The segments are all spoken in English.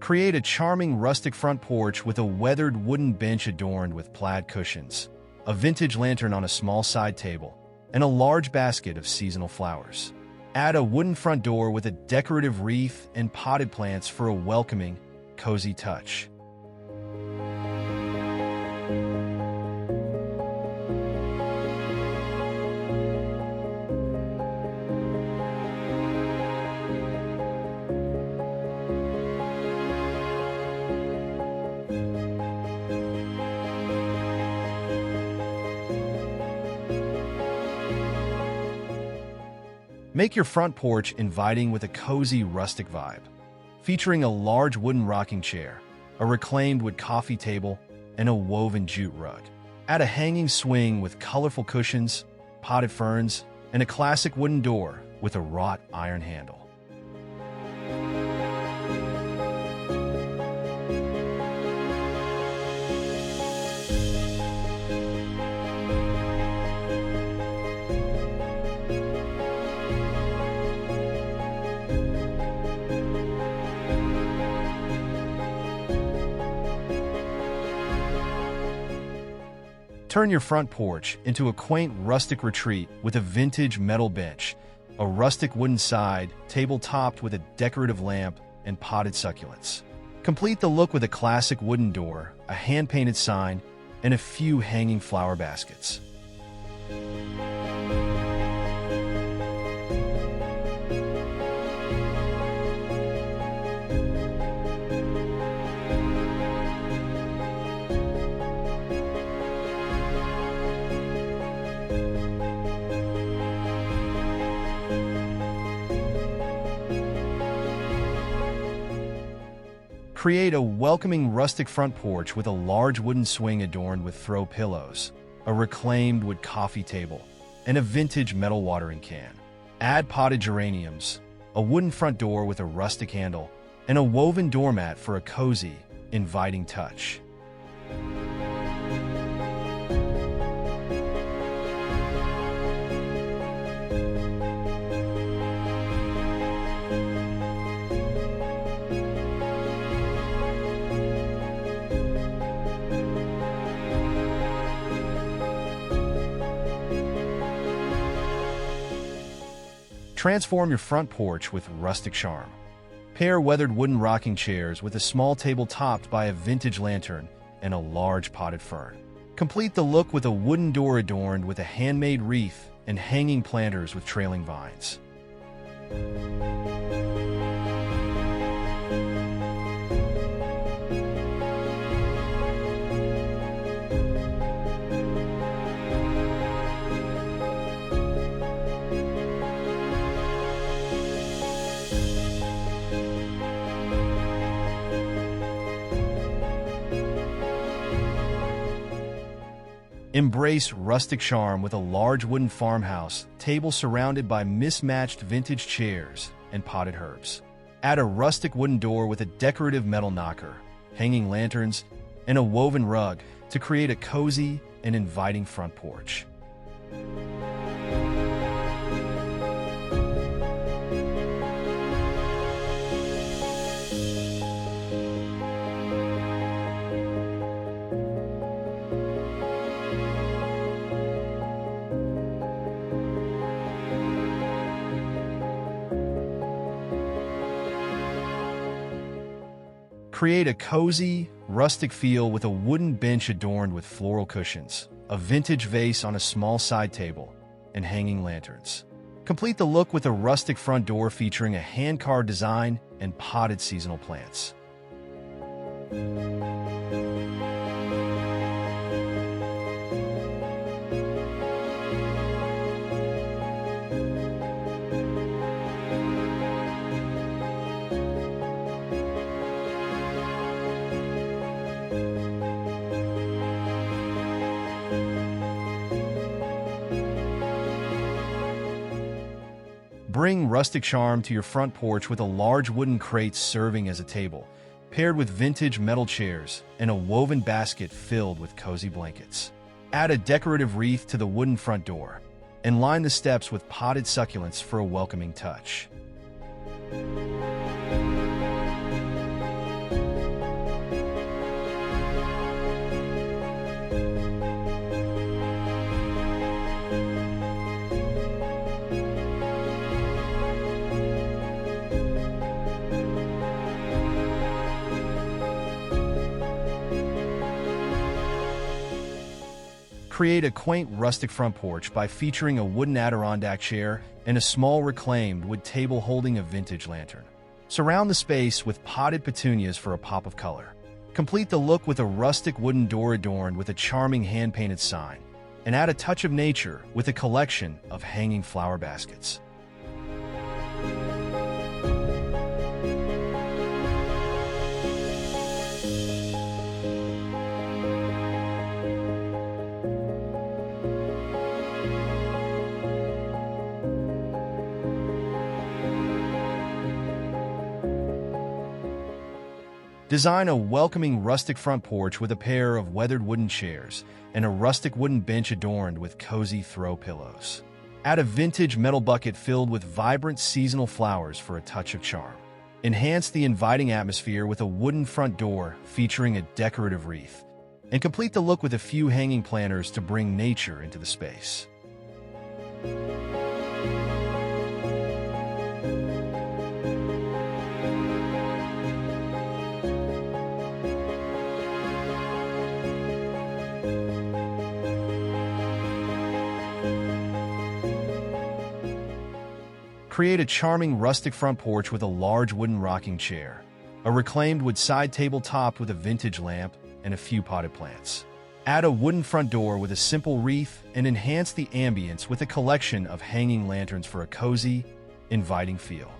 Create a charming rustic front porch with a weathered wooden bench adorned with plaid cushions, a vintage lantern on a small side table, and a large basket of seasonal flowers. Add a wooden front door with a decorative wreath and potted plants for a welcoming, cozy touch. Make your front porch inviting with a cozy rustic vibe, featuring a large wooden rocking chair, a reclaimed wood coffee table, and a woven jute rug. Add a hanging swing with colorful cushions, potted ferns, and a classic wooden door with a wrought iron handle. Turn your front porch into a quaint rustic retreat with a vintage metal bench, a rustic wooden side table topped with a decorative lamp, and potted succulents. Complete the look with a classic wooden door, a hand-painted sign, and a few hanging flower baskets. Create a welcoming rustic front porch with a large wooden swing adorned with throw pillows, a reclaimed wood coffee table, and a vintage metal watering can. Add potted geraniums, a wooden front door with a rustic handle, and a woven doormat for a cozy, inviting touch. Transform your front porch with rustic charm. Pair weathered wooden rocking chairs with a small table topped by a vintage lantern and a large potted fern. Complete the look with a wooden door adorned with a handmade wreath and hanging planters with trailing vines. Embrace rustic charm with a large wooden farmhouse table surrounded by mismatched vintage chairs and potted herbs. Add a rustic wooden door with a decorative metal knocker, hanging lanterns, and a woven rug to create a cozy and inviting front porch. Create a cozy, rustic feel with a wooden bench adorned with floral cushions, a vintage vase on a small side table, and hanging lanterns. Complete the look with a rustic front door featuring a hand-carved design and potted seasonal plants. Bring rustic charm to your front porch with a large wooden crate serving as a table, paired with vintage metal chairs and a woven basket filled with cozy blankets. Add a decorative wreath to the wooden front door and line the steps with potted succulents for a welcoming touch. Create a quaint rustic front porch by featuring a wooden Adirondack chair and a small reclaimed wood table holding a vintage lantern. Surround the space with potted petunias for a pop of color. Complete the look with a rustic wooden door adorned with a charming hand-painted sign, and add a touch of nature with a collection of hanging flower baskets. Design a welcoming rustic front porch with a pair of weathered wooden chairs and a rustic wooden bench adorned with cozy throw pillows. Add a vintage metal bucket filled with vibrant seasonal flowers for a touch of charm. Enhance the inviting atmosphere with a wooden front door featuring a decorative wreath, and complete the look with a few hanging planters to bring nature into the space. Create a charming rustic front porch with a large wooden rocking chair, a reclaimed wood side table topped with a vintage lamp, and a few potted plants. Add a wooden front door with a simple wreath and enhance the ambience with a collection of hanging lanterns for a cozy, inviting feel.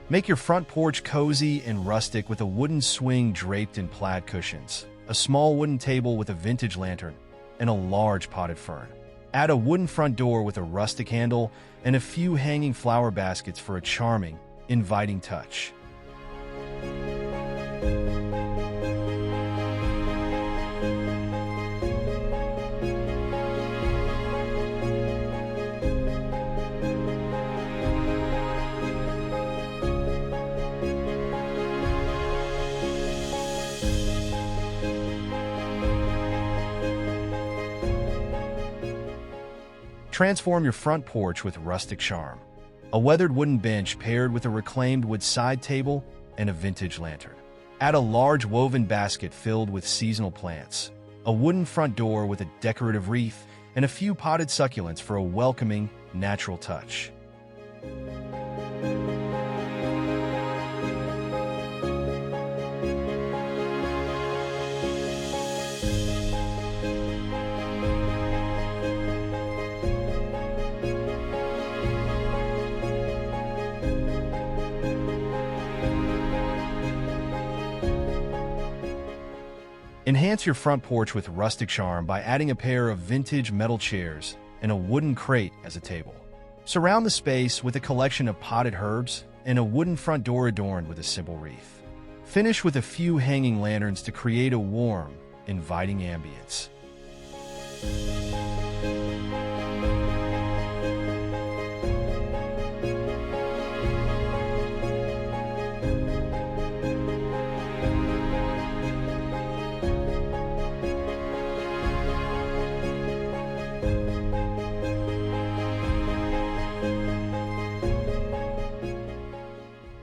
Make your front porch cozy and rustic with a wooden swing draped in plaid cushions, a small wooden table with a vintage lantern, and a large potted fern. Add a wooden front door with a rustic handle and a few hanging flower baskets for a charming, inviting touch. Transform your front porch with rustic charm. A weathered wooden bench paired with a reclaimed wood side table and a vintage lantern. Add a large woven basket filled with seasonal plants, a wooden front door with a decorative wreath, and a few potted succulents for a welcoming, natural touch. Enhance your front porch with rustic charm by adding a pair of vintage metal chairs and a wooden crate as a table. Surround the space with a collection of potted herbs and a wooden front door adorned with a simple wreath. Finish with a few hanging lanterns to create a warm, inviting ambience.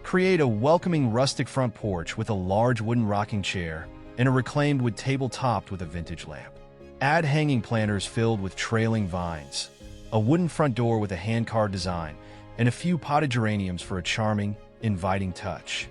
Create a welcoming rustic front porch with a large wooden rocking chair and a reclaimed wood table topped with a vintage lamp. Add hanging planters filled with trailing vines, a wooden front door with a hand-carved design, and a few potted geraniums for a charming, inviting touch.